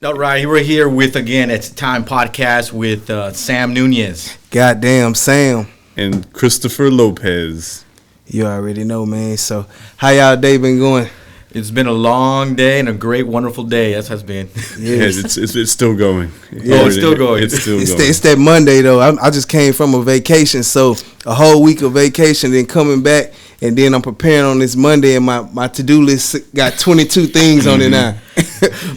All right, we're here with, again, It's Time Podcast with Sam Nunez. Goddamn Sam. And Christopher Lopez. You already know, man. So, how y'all day been going? It's been a long day and a great, wonderful day. That's how it's been. Yes, it's still going. Yeah, it's still going. It's still going. It's that Monday, though. I just came from a vacation, so a whole week of vacation, then coming back, and then I'm preparing on this Monday, and my to-do list got 22 things on it now.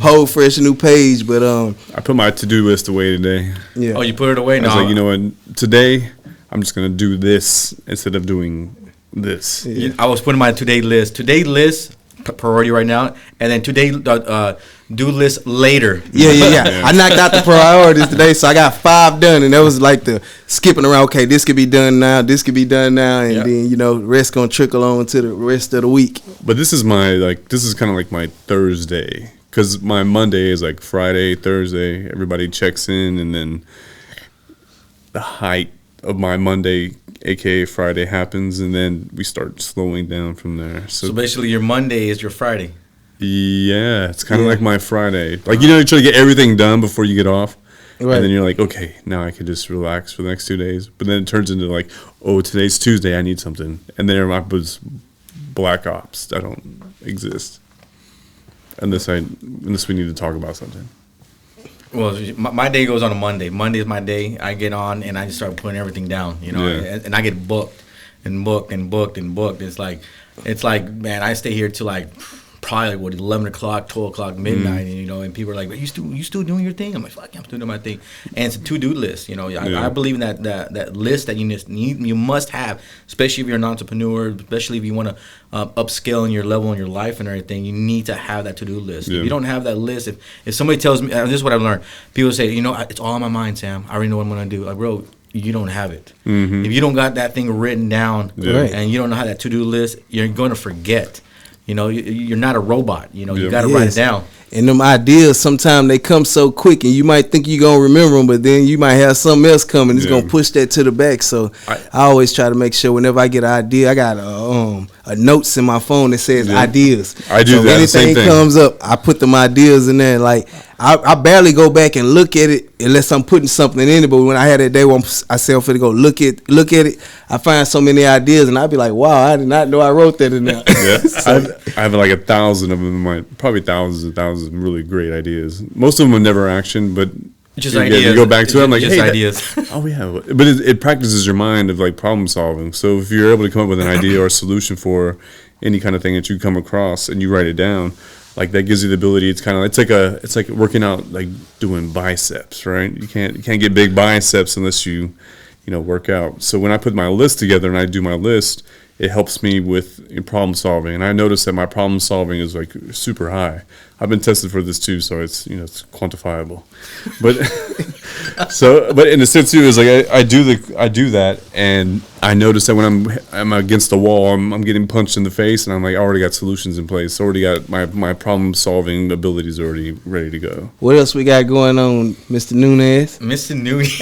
Whole fresh new page, but I put my to-do list away today. Yeah. Oh, you put it away? I was like, you know what? Today, I'm just going to do this instead of doing this. Yeah. I was putting my today list priority right now, and then today do list later. Yeah. I knocked out the priorities today, so I got 5 done, and that was like the skipping around. Okay, this could be done now, and then the rest gonna trickle on to the rest of the week. But this is kind of like my Thursday, because my Monday is like Friday, Thursday. Everybody checks in, and then the height of my Monday, aka Friday, happens, and then we start slowing down from there. So basically, your Monday is your Friday. Yeah, it's kind of like my Friday. Like, you try to get everything done before you get off. Right. And then you're like, okay, now I can just relax for the next 2 days. But then it turns into like, oh, today's Tuesday, I need something. And then I was black ops that don't exist. Unless we need to talk about something. Well, my day goes on a Monday. Monday is my day. I get on and I just start putting everything down, and I get booked and booked and booked and booked. It's like, man, I stay here till like probably 11 o'clock, 12 o'clock, midnight, and people are like, you still doing your thing? I'm like, fuck, I'm still doing my thing. And it's a to-do list, I believe in that list that you must have, especially if you're an entrepreneur, especially if you want to upscale in your level in your life and everything. You need to have that to-do list. If you don't have that list, if somebody tells me, this is what I've learned, people say, it's all in my mind, Sam, I already know what I'm going to do. Like, bro, you don't have it. Mm-hmm. If you don't got that thing written down and you don't know how that to-do list, you're going to forget. You're not a robot. You got to write it down. And them ideas, sometimes they come so quick, and you might think you're going to remember them, but then you might have something else coming. It's going to push that to the back. So I always try to make sure whenever I get an idea, I got a notes in my phone that says ideas. I do that. Anything comes up, I put them ideas in there. Like, I barely go back and look at it unless I'm putting something in it. But when I had that day where I said I'm finna go look at it, I find so many ideas, and I'd be like, wow, I did not know I wrote that in there. I have like 1,000 of them, probably thousands and thousands of really great ideas. Most of them are never action, but just ideas. You go back to it, I'm like, just hey, ideas. But it practices your mind of like problem solving. So if you're able to come up with an idea or a solution for any kind of thing that you come across and you write it down, like that gives you the ability. It's like working out, like doing biceps, right? You can't get big biceps unless you work out. So when I put my list together and I do my list, it helps me with problem solving. And I noticed that my problem solving is like super high. I've been tested for this too, so it's it's quantifiable. But but in a sense too, is like I do that, and I notice that when I'm against the wall, I'm getting punched in the face, and I'm like, I already got solutions in place. I already got my problem solving abilities already ready to go. What else we got going on, Mr. Nunez? Mr. Nunez.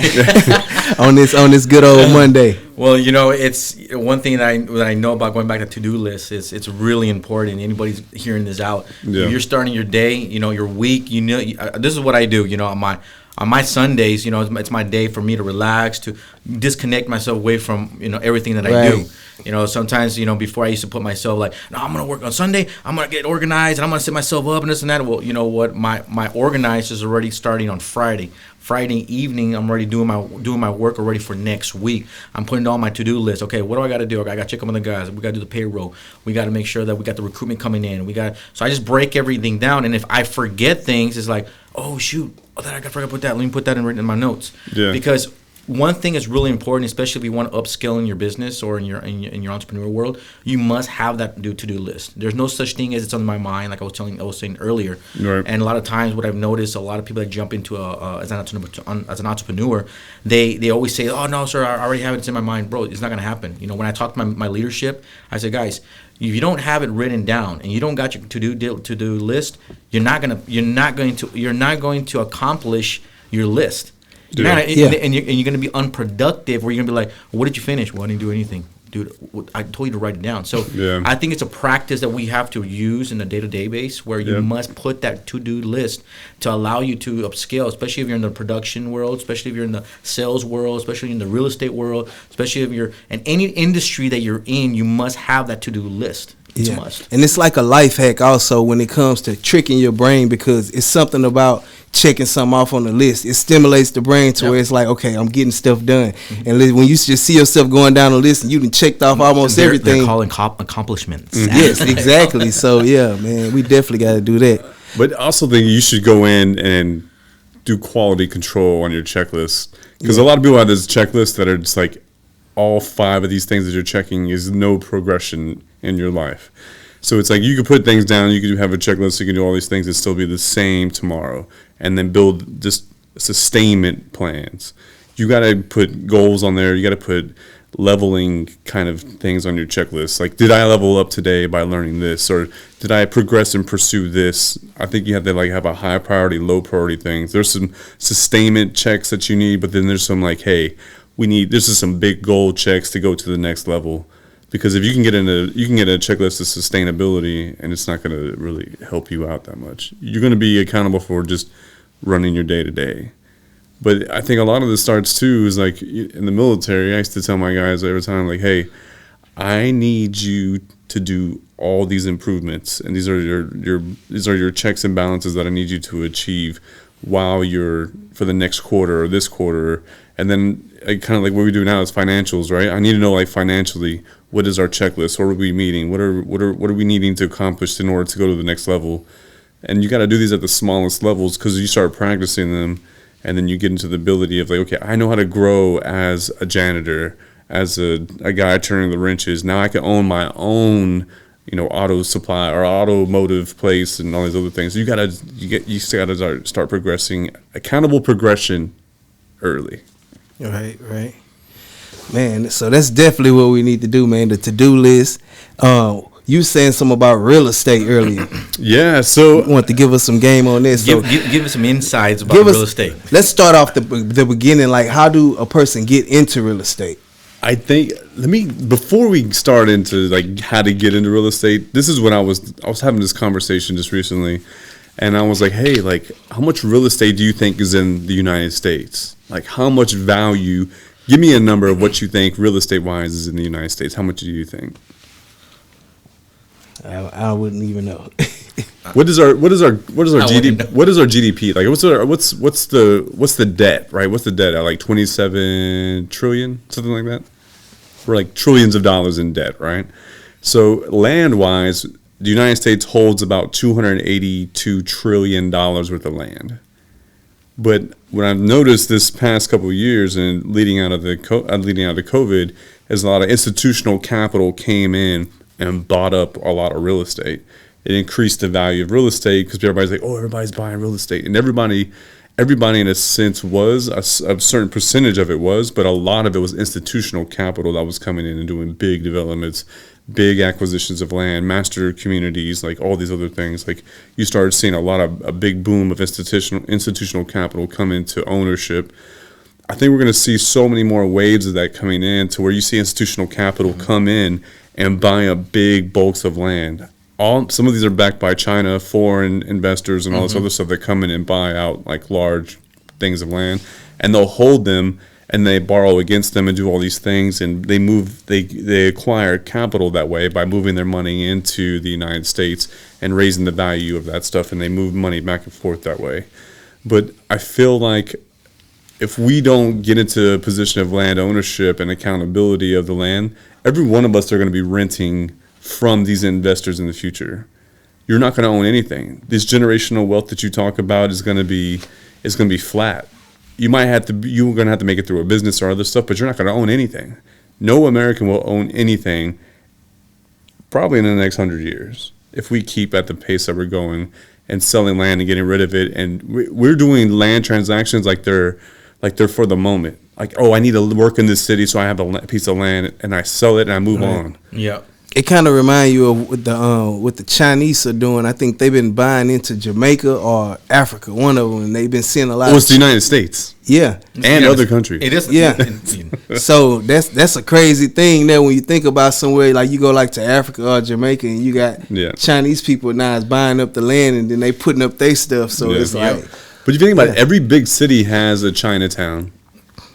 on this good old Monday. Well, it's one thing that I know about going back to to-do lists. It's really important. Anybody's hearing this out. Yeah. If you're starting your day, your week, this is what I do. On my Sundays, it's my day for me to relax, to disconnect myself away from everything that I do. Sometimes before I used to put myself like, no, I'm gonna work on Sunday. I'm gonna get organized and I'm gonna set myself up and this and that. Well, you know what? My organized is already starting on Friday. Friday evening, I'm already doing my work already for next week. I'm putting all my to-do list. Okay, what do I got to do? I got to check up on the guys. We got to do the payroll. We got to make sure that we got the recruitment coming in. So I just break everything down. And if I forget things, it's like, oh shoot, I forgot to put that. Let me put that in my notes. Yeah. Because one thing is really important, especially if you want to upscale in your business or in your entrepreneur world, you must have that to-do list. There's no such thing as it's on my mind, like I was saying earlier. Right. And a lot of times, what I've noticed, a lot of people that jump into as an entrepreneur, they always say, "Oh no, sir, I already have it. It's in my mind, bro. It's not gonna happen." When I talk to my leadership, I say, guys, if you don't have it written down and you don't got your to-do list, you're not going to accomplish your list. And you're going to be unproductive, where you're going to be like, what did you finish? Well, I didn't do anything. dude, I told you to write it down. So Yeah. I think it's a practice that we have to use in a day-to-day base where you must put that to-do list to allow you to upscale, especially if you're in the production world, especially if you're in the sales world, especially in the real estate world, especially if you're in any industry that you're in, you must have that to-do list. It's a must. And it's like a life hack also when it comes to tricking your brain, because it's something about checking something off on the list. It stimulates the brain to where it's like, okay, I'm getting stuff done. And when you just see yourself going down the list and you done checked off almost everything. They're calling accomplishments. Yes, exactly. So, yeah, man, we definitely got to do that. But I also think you should go in and do quality control on your checklist. Because a lot of people have this checklist that are just like, all 5 of these things that you're checking is no progression in your life. So it's like you could put things down, you could have a checklist, you can do all these things and still be the same tomorrow, and then build just sustainment plans. You got to put goals on there. You got to put leveling kind of things on your checklist. Like, did I level up today by learning this, or did I progress and pursue this? I think you have to like have a high priority, low priority things. There's some sustainment checks that you need, but then there's some like, hey, this is some big goal checks to go to the next level. Because if you can get a checklist of sustainability, and it's not going to really help you out that much. You're going to be accountable for just running your day to day. But I think a lot of this starts too is like in the military. I used to tell my guys every time, like, hey, I need you to do all these improvements, and these are your checks and balances that I need you to achieve while you're for the next quarter or this quarter. And then kind of like what we do now is financials, right? I need to know like financially, what is our checklist? What are we meeting? What are we needing to accomplish in order to go to the next level? And you got to do these at the smallest levels, because you start practicing them, and then you get into the ability of like, okay, I know how to grow as a janitor, as a guy turning the wrenches. Now I can own my own, auto supply or automotive place and all these other things. You still gotta start progressing, accountable progression early. Right. Man, so that's definitely what we need to do, man. The to-do list. You saying something about real estate earlier. Yeah, so you want to give us some game on this. Give us some insights about real estate. Let's start off the beginning. Like, how do a person get into real estate? I think before we start into like how to get into real estate, this is when I was having this conversation just recently, and I was like, hey, like, how much real estate do you think is in the United States? Like, how much value? Give me a number of what you think real estate wise is in the United States. How much do you think? I wouldn't even know. What is our GDP? What is our GDP? Like, what's the debt? Right? What's the debt at? Like 27 trillion, something like that. We're like trillions of dollars in debt, right? So land wise, the United States holds about $282 trillion worth of land. But what I've noticed this past couple of years and leading out of COVID is a lot of institutional capital came in and bought up a lot of real estate. It increased the value of real estate because everybody's like, oh, everybody's buying real estate. And everybody in a sense was, a certain percentage of it was, but a lot of it was institutional capital that was coming in and doing big developments, big acquisitions of land, master communities, like all these other things. Like you started seeing a big boom of institutional capital come into ownership. I think we're going to see so many more waves of that coming in to where you see institutional capital come in and buy up big bulks of land. Some of these are backed by China, foreign investors, and all this other stuff that come in and buy out like large things of land, and they'll hold them and they borrow against them and do all these things, and they acquire capital that way by moving their money into the United States and raising the value of that stuff, and they move money back and forth that way. But I feel like if we don't get into a position of land ownership and accountability of the land, every one of us are going to be renting from these investors in the future. You're not going to own anything. This generational wealth that you talk about is going to be flat. You're going to have to make it through a business or other stuff, but you're not going to own anything. No American will own anything probably in the next 100 years if we keep at the pace that we're going and selling land and getting rid of it. And we're doing land transactions like they're for the moment. Like, oh, I need to work in this city, so I have a piece of land and I sell it and I move on. Yeah. it kind of reminds you of what the Chinese are doing. I think they've been buying into Jamaica or Africa, one of them, and they've been seeing a lot. It's the United States. Yeah, and other countries. It is. Yeah. So that's a crazy thing there when you think about somewhere like you go like to Africa or Jamaica and you got Chinese people now is buying up the land and then they putting up their stuff. So it's like. But you think about it, every big city has a Chinatown.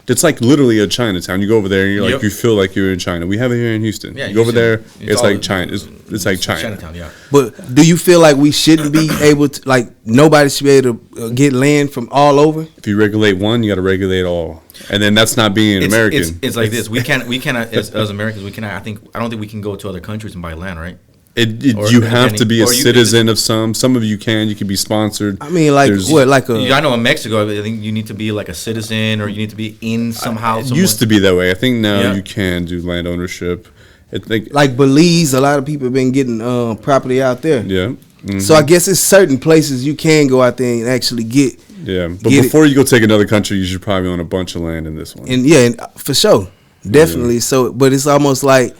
It's like literally a Chinatown. You go over there and you're like, you feel like you're in China. We have it here in Houston. Yeah, you go over there, it's like China. It's like China. Chinatown, yeah. But do you feel like we shouldn't be able to, like, nobody should be able to get land from all over? If you regulate one, you got to regulate all. And then that's not being an American. It's like this. We cannot as Americans, I don't think we can go to other countries and buy land, right? You have to be a citizen of some. Some of you can be sponsored. I mean, like what? Like I know in Mexico, I think you need to be like a citizen or you need to be in somehow. It used to be that way. I think now you can do land ownership. Like Belize, a lot of people have been getting property out there. Yeah. Mm-hmm. So I guess it's certain places you can go out there and actually get. Yeah, but before you go take another country, you should probably own a bunch of land in this one. And for sure, definitely. Yeah. So, but it's almost like.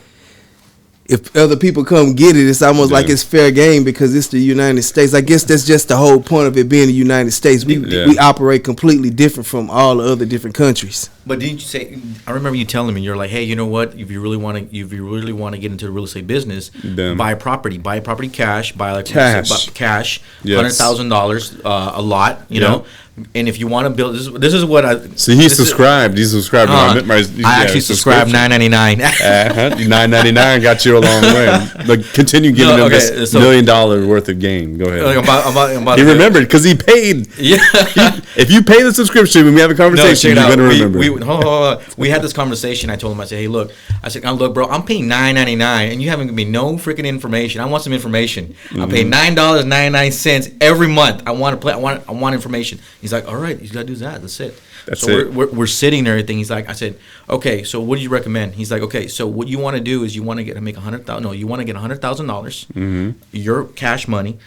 If other people come get it, it's almost like it's fair game because it's the United States. I guess that's just the whole point of it being the United States. We operate completely different from all the other different countries. But didn't you say? I remember you telling me you're like, hey, you know what? If you really want to get into the real estate business, buy property cash, buy like cash, $100,000 a lot, you know. And if you want to build, this is what I see. He subscribed. I actually subscribed $9.99. $9.99 got you a long way. But continue giving him this $1 million worth of gain. Go ahead. He remembered because he paid. Yeah. If you pay the subscription when we have a conversation, you're gonna remember. We had this conversation. I told him. I said, hey, look. Look, bro. I'm paying $9.99, and you haven't given me no freaking information. I want some information. Mm-hmm. I'm paying $9.99 every month. I want information. He's like, all right, you gotta do that. That's it. We're sitting there and everything. He's like, I said, okay, so what do you recommend? He's like, okay, so what you want to do is you want to get $100,000, your cash money,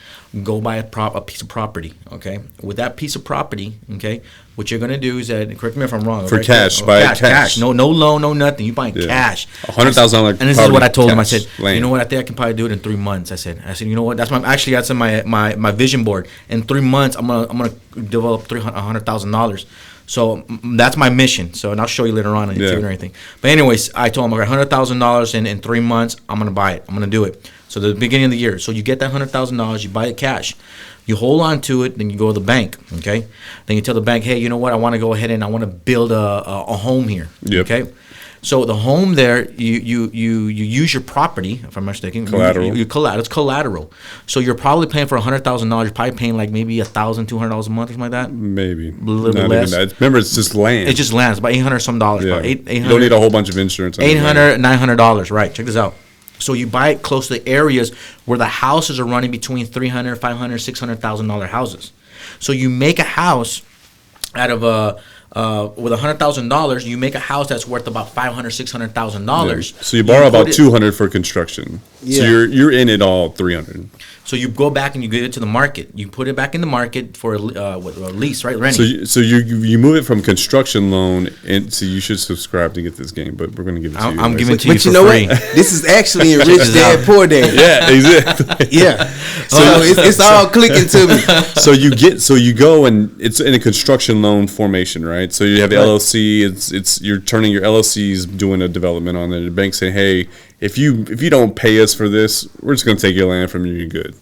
go buy a piece of property, okay? With that piece of property, okay, what you're gonna do is that, correct me if I'm wrong. For cash, buy cash. No loan, no nothing. You buying cash. $100,000. And this is what I told him. I said, you know what? I think I can probably do it in 3 months. I said, you know what? That's my vision board. In 3 months, I'm gonna develop $100,000. So that's my mission. So, and I'll show you later on and everything. But anyways, I told him, I got $100,000 in 3 months. I'm gonna buy it. I'm gonna do it. So the beginning of the year. So you get that $100,000. You buy it cash. You hold on to it. Then you go to the bank. Okay. Then you tell the bank, hey, you know what? I want to go ahead and I want to build a home here. Yep. Okay. So the home there, you use your property, if I'm not mistaken. Collateral. It's collateral. So you're probably paying for $100,000. You're probably paying like maybe $1,200 a month or something like that. Maybe. A little bit less. Remember, it's just land. It's just land. It's about $800 some dollars. Yeah. About $800. You don't need a whole bunch of insurance. $800, $900. Right. Check this out. So you buy it close to the areas where the houses are running between $300,000, $500,000, $600,000 houses. So you make a house out of with $100,000, you make a house that's worth about $500,000, $600,000. So you borrow about $200 for construction. Yeah. So you're in it all $300. So you go back and you get it to the market. You put it back in the market for a lease, right? Renting. So you move it from construction loan, and so you should subscribe to get this game. But we're gonna give it to you. I'm giving it to you for free. But you know what? This is actually in Rich Dad Poor Dad. Yeah, exactly. Yeah. So it's all clicking to me. So you go and it's in a construction loan formation, right? So you have the LLC. It's you're turning your LLC's doing a development on it. The bank saying, hey, if you don't pay us for this, we're just gonna take your land from you. You're good.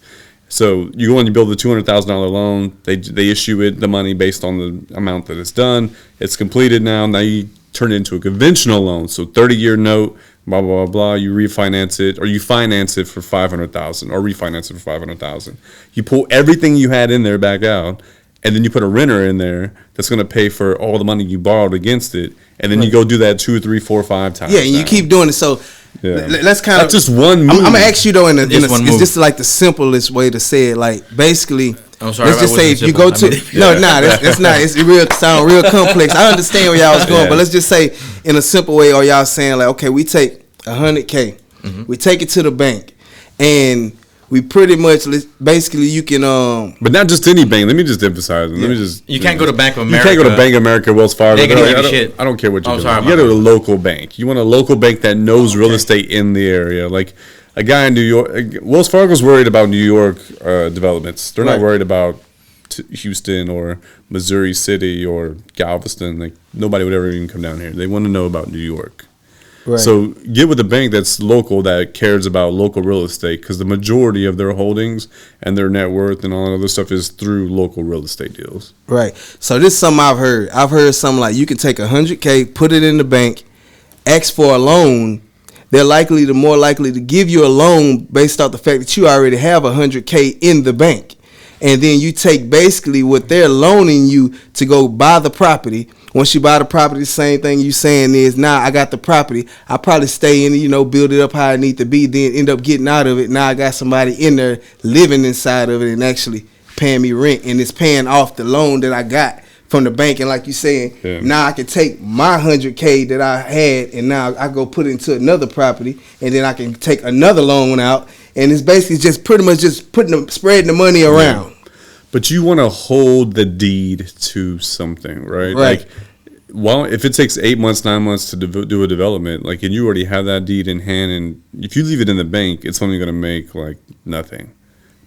So you go and you build the $200,000 loan. They issue the money based on the amount that it's done. It's completed now. Now you turn it into a conventional loan. So 30-year note, blah blah blah blah. You refinance it, or you finance it for $500,000, or refinance it for $500,000. You pull everything you had in there back out, and then you put a renter in there that's going to pay for all the money you borrowed against it, and then you go do that 2, 3, 4, 5 times. Yeah, and you keep doing it. So. Yeah. Let's kind of. That's just one move. I'm gonna ask you though, it's just like the simplest way to say it. Like basically, I'm sorry, let's just say if you go to that's not. It's sound real complex. I understand where y'all was going, but let's just say in a simple way, or y'all saying like, okay, we take $100K, we take it to the bank, and we pretty much basically you can But not just any bank. Let me just emphasize. Let me just. You can't go to Bank of America. You can't go to Bank of America, Wells Fargo. They can give you shit. I don't care what you're doing. Sorry, you got to go to a local bank. You want a local bank that knows real estate in the area. Like a guy in New York. Wells Fargo's worried about New York developments. They're not worried about Houston or Missouri City or Galveston. Like nobody would ever even come down here. They want to know about New York. Right. So get with a bank that's local, that cares about local real estate, because the majority of their holdings and their net worth and all that other stuff is through local real estate deals. Right. So this is something I've heard. I've heard something like you can take $100K, put it in the bank, ask for a loan. They're more likely to give you a loan based off the fact that you already have $100K in the bank. And then you take basically what they're loaning you to go buy the property. Once you buy the property, the same thing you saying is, now I got the property. I probably stay in it, build it up how I need to be, then end up getting out of it. Now I got somebody in there living inside of it and actually paying me rent, and it's paying off the loan that I got from the bank. And like you saying, now I can take my $100K that I had, and now I go put it into another property, and then I can take another loan out, and it's basically just pretty much just spreading the money around. Yeah. But you want to hold the deed to something, right? Like, if it takes 8 months, 9 months to do a development, like, and you already have that deed in hand, and if you leave it in the bank, it's only going to make like nothing,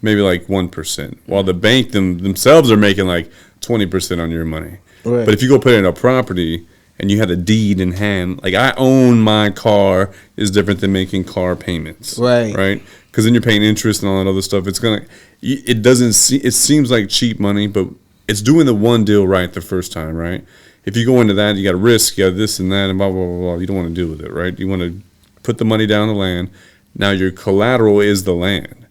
maybe like 1%, while the bank themselves are making like 20% on your money. Right. But if you go put it in a property and you have a deed in hand, like I own my car, is different than making car payments, right? Because then you're paying interest and all that other stuff. It seems like cheap money, but it's doing the one deal right the first time, right? If you go into that, you got risk, you got this and that, and blah, blah, blah, blah. You don't want to deal with it, right? You want to put the money down the land. Now your collateral is the land.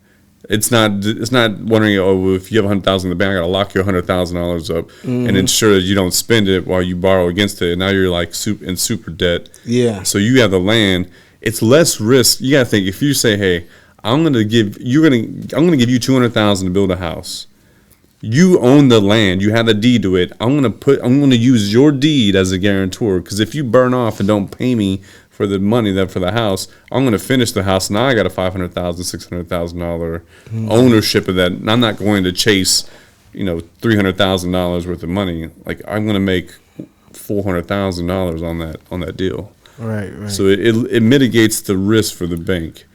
It's not wondering, if you have $100,000 in the bank, I got to lock your $100,000 up and ensure that you don't spend it while you borrow against it. And now you're like in super debt. Yeah. So you have the land. It's less risk. You got to think, if you say, hey, I'm going to give you $200,000 to build a house. You own the land. You have a deed to it. I'm going to use your deed as a guarantor, because if you burn off and don't pay me for the money for the house, I'm going to finish the house. Now I got a $500,000, $600,000 ownership of that. And I'm not going to chase, $300,000 worth of money. Like, I'm going to make $400,000 on that deal. Right. So it mitigates the risk for the bank.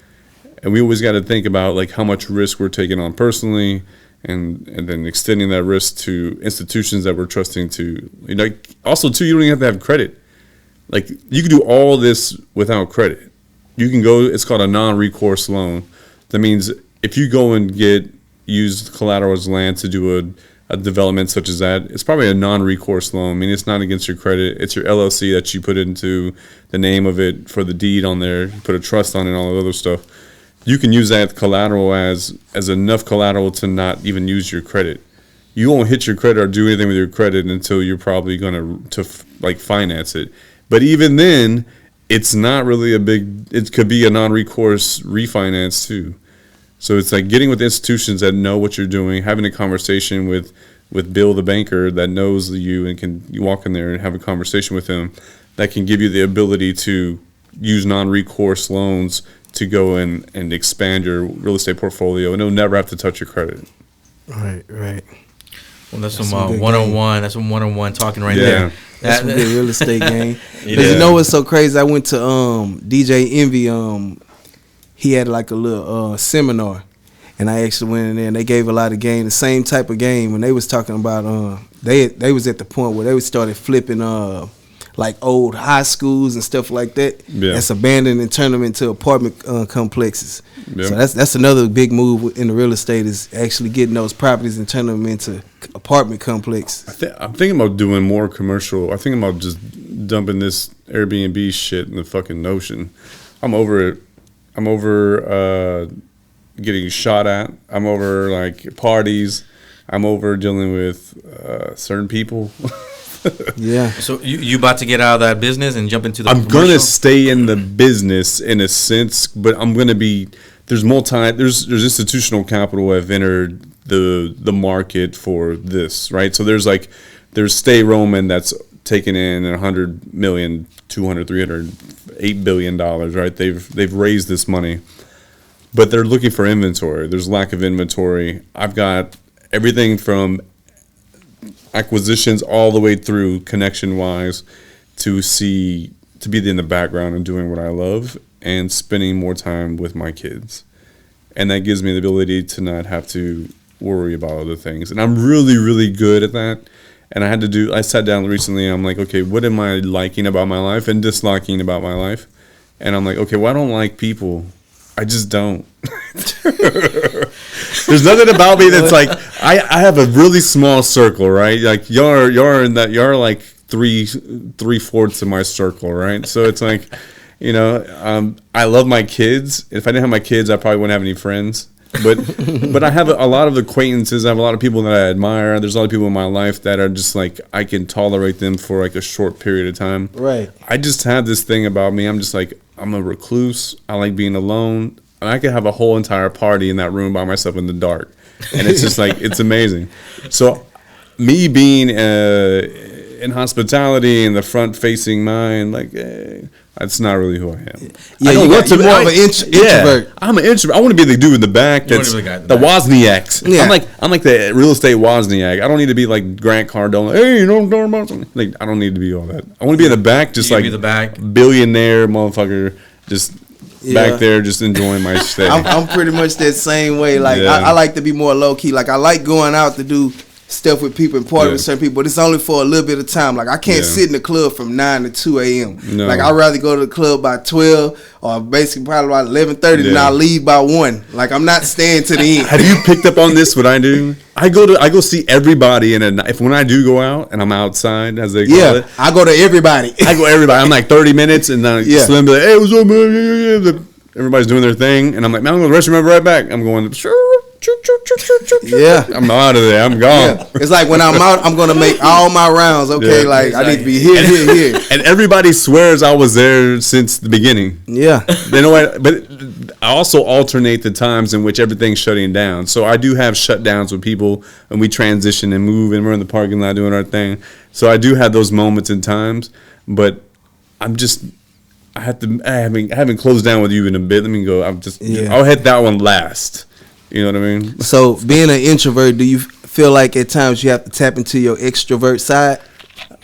And we always got to think about like how much risk we're taking on personally, and then extending that risk to institutions that we're trusting to. Also, too, you don't even have to have credit. Like, you can do all this without credit. You can go, it's called a non-recourse loan. That means if you go and use collateral as land to do a development such as that, it's probably a non-recourse loan. I mean, it's not against your credit. It's your LLC that you put into the name of it for the deed on there. You put a trust on it and all that other stuff. You can use that collateral as enough collateral to not even use your credit. You won't hit your credit or do anything with your credit until you're probably going to finance it. But even then, it's not really it could be a non-recourse refinance too. So it's like getting with institutions that know what you're doing, having a conversation with Bill the banker that knows you, and you walk in there and have a conversation with him that can give you the ability to use non-recourse loans to go and expand your real estate portfolio, and it'll never have to touch your credit. Right. Well, that's some one-on-one. That's some one-on-one talking right there. That's some good real estate game. Because you know what's so crazy? I went to DJ Envy. He had like a little seminar, and I actually went in there, and they gave a lot of game, the same type of game. When they was talking about they was at the point where they started flipping like old high schools and stuff like that. Yeah. That's abandoned and turn them into apartment complexes. Yeah. So that's another big move in the real estate, is actually getting those properties and turning them into apartment complexes. I'm thinking about doing more commercial. I'm thinking about just dumping this Airbnb shit in the fucking ocean. I'm over it. I'm over getting shot at. I'm over like parties. I'm over dealing with certain people. Yeah. So you about to get out of that business and jump into the I'm going to stay in the business in a sense, but I'm going to be there's institutional capital have entered the market for this, right? So there's Stay Roman that's taken in $100 million, $200, $300, $8 billion, right? They've raised this money. but they're looking for inventory. There's lack of inventory. I've got everything from acquisitions all the way through connection wise to be in the background and doing what I love and spending more time with my kids. And that gives me the ability to not have to worry about other things. And I'm really, really good at that. And I sat down recently and I'm like, okay, what am I liking about my life and disliking about my life? And I'm like, okay, well, I don't like people. I just don't. There's nothing about me that's like, I have a really small circle, right? Like you're like three-fourths of my circle, right? So it's like, I love my kids. If I didn't have my kids, I probably wouldn't have any friends. But I have a lot of acquaintances. I have a lot of people that I admire. There's a lot of people in my life that are just like, I can tolerate them for like a short period of time. Right. I just have this thing about me. I'm just like, I'm a recluse. I like being alone. And I could have a whole entire party in that room by myself in the dark. And it's just like, it's amazing. So me being in hospitality and the front-facing mind, like, that's not really who I am. Yeah, you're more of an introvert. I'm an introvert. I want to be the dude in the back that's the Wozniaks. Yeah. I'm like the real estate Wozniak. I don't need to be like Grant Cardone. Hey, you know what I'm talking about? Something. Like, I don't need to be all that. I want to be in the back, just like the back billionaire motherfucker, just back there, just enjoying my stay. I'm pretty much that same way. Like I like to be more low key. Like I like going out to do stuff with people and party with certain people, but it's only for a little bit of time. Like I can't sit in the club from 9 to 2 a.m. No. Like I'd rather go to the club by 12 or basically probably about 11:30 than I'll leave by 1. Like I'm not staying to the end. Have you picked up on this? What I do? I go see everybody, and when I do go out and I'm outside, as they call it, I go to everybody. I'm like 30 minutes, and then Slim be like, "Hey, what's up, man?" Everybody's doing their thing, and I'm like, "Man, I'm going to the restroom. I'll be right back." I'm going, sure. Yeah, I'm out of there. I'm gone. Yeah. It's like when I'm out, I'm gonna make all my rounds. Okay, like I need to be here. And everybody swears I was there since the beginning. Yeah, they know what, but I also alternate the times in which everything's shutting down. So I do have shutdowns with people, and we transition and move, and we're in the parking lot doing our thing. So I do have those moments and times, but I haven't closed down with you in a bit. Let me go. I'll hit that one last. You know what I mean? So, being an introvert, do you feel like at times you have to tap into your extrovert side?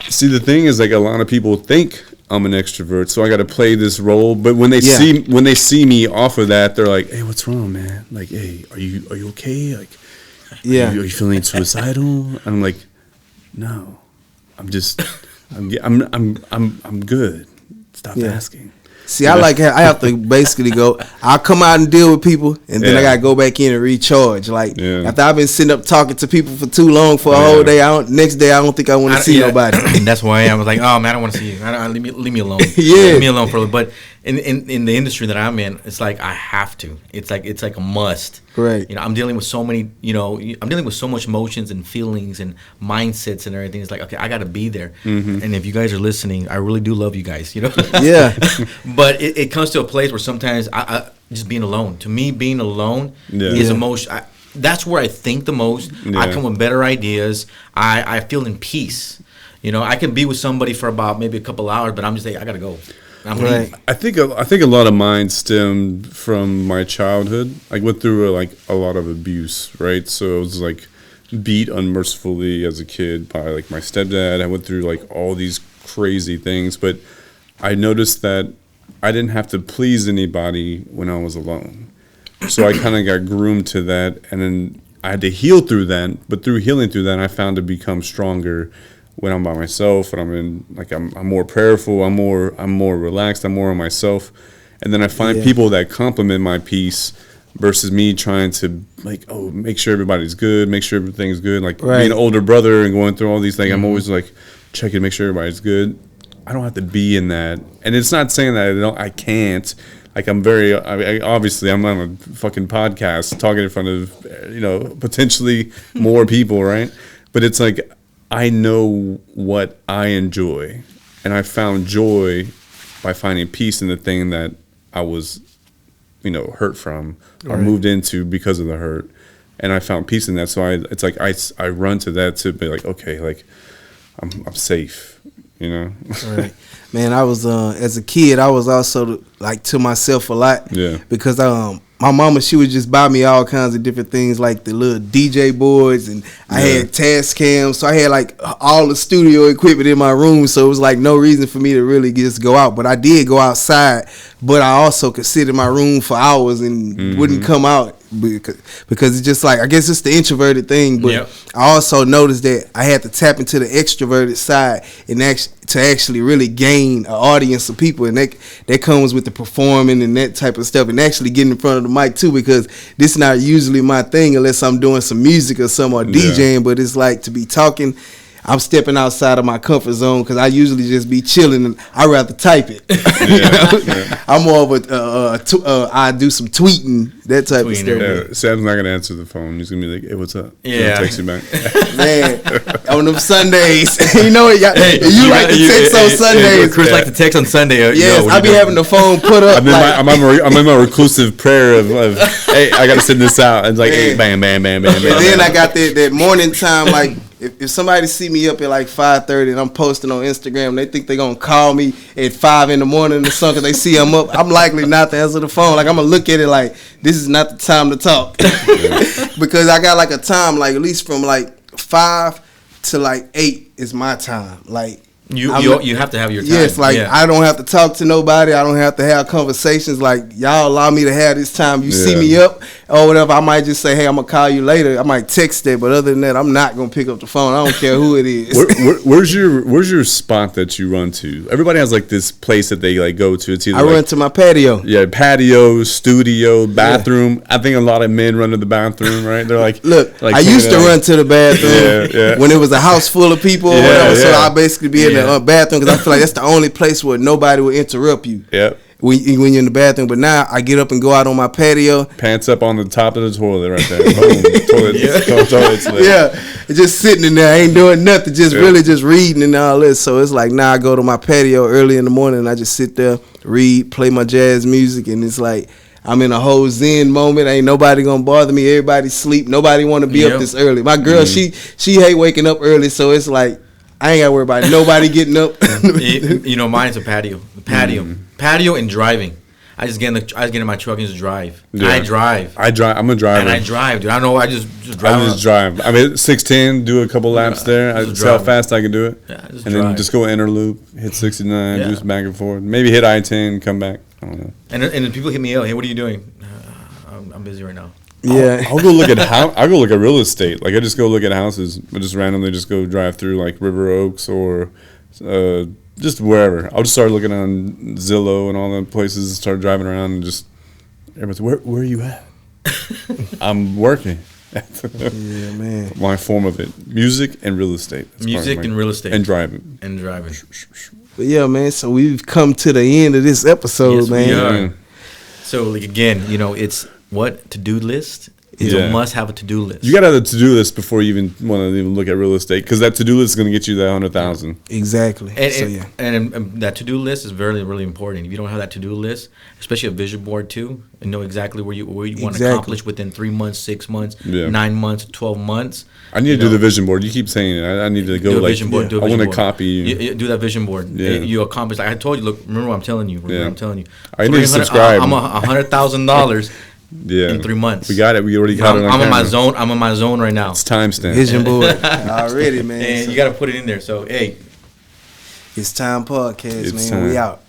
See, the thing is, like, a lot of people think I'm an extrovert, so I got to play this role. But when they see me off of that, they're like, "Hey, what's wrong, man? Like, hey, are you okay? Like, are you feeling suicidal?" And I'm like, "No, I'm good. Stop asking." See, I have to basically go. I'll come out and deal with people, and then I gotta go back in and recharge. Like after I've been sitting up talking to people for too long for a whole day, next day I don't think I want to see nobody. And that's why I was like, oh man, I don't want to see you. Leave me alone. Leave me alone for a little. But in the industry that I'm in, it's like I have to. It's like a must. Right. I'm dealing with so many. I'm dealing with so much emotions and feelings and mindsets and everything. It's like, okay, I got to be there. Mm-hmm. And if you guys are listening, I really do love you guys. Yeah. But it comes to a place where sometimes I just being alone. To me, being alone is emotion. That's where I think the most. Yeah. I come with better ideas. I feel in peace. I can be with somebody for about maybe a couple hours, but I'm just like, I gotta go. Right. I think a lot of mine stemmed from my childhood. I went through a lot of abuse, right? So it was like beat unmercifully as a kid by like my stepdad. I went through like all these crazy things, but I noticed that I didn't have to please anybody when I was alone. So I kind of got groomed to that, and then I had to heal through that. But through healing through that, I found to become stronger when I'm by myself, and I'm more prayerful, I'm more relaxed, I'm more on myself. And then I find people that compliment my peace versus me trying to make sure everybody's good, make sure everything's good. Like being an older brother and going through all these things, I'm always like checking to make sure everybody's good. I don't have to be in that. And it's not saying that I can't. Like obviously I'm on a fucking podcast talking in front of, potentially more people, right? But it's like, I know what I enjoy, and I found joy by finding peace in the thing that I was, hurt from or moved into because of the hurt, and I found peace in that. So it's like I run to that to be like, okay, like I'm safe, Right. Man, I was as a kid, I was also like to myself a lot. Yeah. Because my mama, she would just buy me all kinds of different things, like the little DJ boards, and I had task cams, so I had like all the studio equipment in my room, so it was like no reason for me to really just go out. But I did go outside, but I also could sit in my room for hours and wouldn't come out because it's just like, I guess it's the introverted thing, but I also noticed that I had to tap into the extroverted side and actually really gain an audience of people, and that comes with the performing and that type of stuff, and actually getting in front of the mic too, because this is not usually my thing unless I'm doing some music or some or DJing, but it's like to be talking, I'm stepping outside of my comfort zone because I usually just be chilling and I'd rather type it. I'm more of I do some tweeting, that type of stuff. Yeah, Sam's not gonna answer the phone. He's gonna be like, "Hey, what's up?" Yeah, text you back. Man, on them Sundays, you know what? You like to text on Sundays. Chris like to text on Sunday. Yes, I be having the phone put up. I'm in my reclusive prayer of hey, I gotta send this out, and it's like, hey, bam, bam, bam, bam, bam. And then I got that morning time, like. If somebody see me up at like 5:30 and I'm posting on Instagram, they think they're going to call me at 5 in the morning or something. They see I'm up. I'm likely not to answer the phone. Like, I'm going to look at it like, this is not the time to talk. Because I got like a time, like at least from like 5 to like 8 is my time. Like, you have to have your time. Yes, like I don't have to talk to nobody. I don't have to have conversations. Like, y'all allow me to have this time. You see me up or whatever, I might just say, hey, I'm gonna call you later. I might text it, but other than that, I'm not gonna pick up the phone. I don't care who it is. Where's your spot that you run to? Everybody has like this place that they like go to. It's either I run to my patio. Yeah, patio, studio, bathroom. Yeah. I think a lot of men run to the bathroom, right? They're like, look, I used to run to the bathroom when it was a house full of people or whatever. So I basically be in the bathroom because I feel like that's the only place where nobody will interrupt you. Yep. When you're in the bathroom, but now I get up and go out on my patio. Pants up on the top of the toilet right there. Boom. Toilet's lit. Yeah, just sitting in there, I ain't doing nothing, just really just reading and all this. So it's like now I go to my patio early in the morning and I just sit there, read, play my jazz music, and it's like I'm in a whole zen moment. Ain't nobody gonna bother me. Everybody sleep. Nobody want to be up this early. My girl, she hate waking up early, so it's like I ain't gotta worry about nobody getting up. Mine's a patio. Patio and driving. I just get in my truck and just drive. Yeah. I drive. I'm a driver. And I drive, dude. I don't know. I just drive. I just drive. I mean, 610, do a couple laps there. I see how fast I can do it. Yeah, then just go interloop, hit 69, do some back and forth. Maybe hit I-10, come back. I don't know. And then people hit me up. Hey, what are you doing? I'm busy right now. Yeah, I'll go look at I'll go look at real estate. Like I just go look at houses. I just randomly just go drive through like River Oaks or just wherever. I'll just start looking on Zillow and all the places and start driving around and just everybody's where are you at? I'm working. Yeah, man. My form of it, music and real estate. Real estate and driving. But yeah, man. So we've come to the end of this episode, man. We are. So like again, it's. What to-do list is a must have a to-do list. You got to have a to-do list before you even want to even look at real estate because that to-do list is going to get you that 100,000. Exactly. And that to-do list is very, really important. If you don't have that to-do list, especially a vision board too, and know exactly where you want to accomplish within 3 months, 6 months, 9 months, 12 months. I need to do the vision board. You keep saying it. I need to go do a vision board. I want to copy you. You do that vision board. Yeah. You accomplish. Like I told you. Look, remember what I'm telling you. I need to subscribe. I'm $100,000. Yeah, in 3 months. We got it. We already got it. I'm in my zone. I'm in my zone right now. It's timestamp. Vision board already, man. And you got to put it in there. So hey, it's time podcast, man. We out.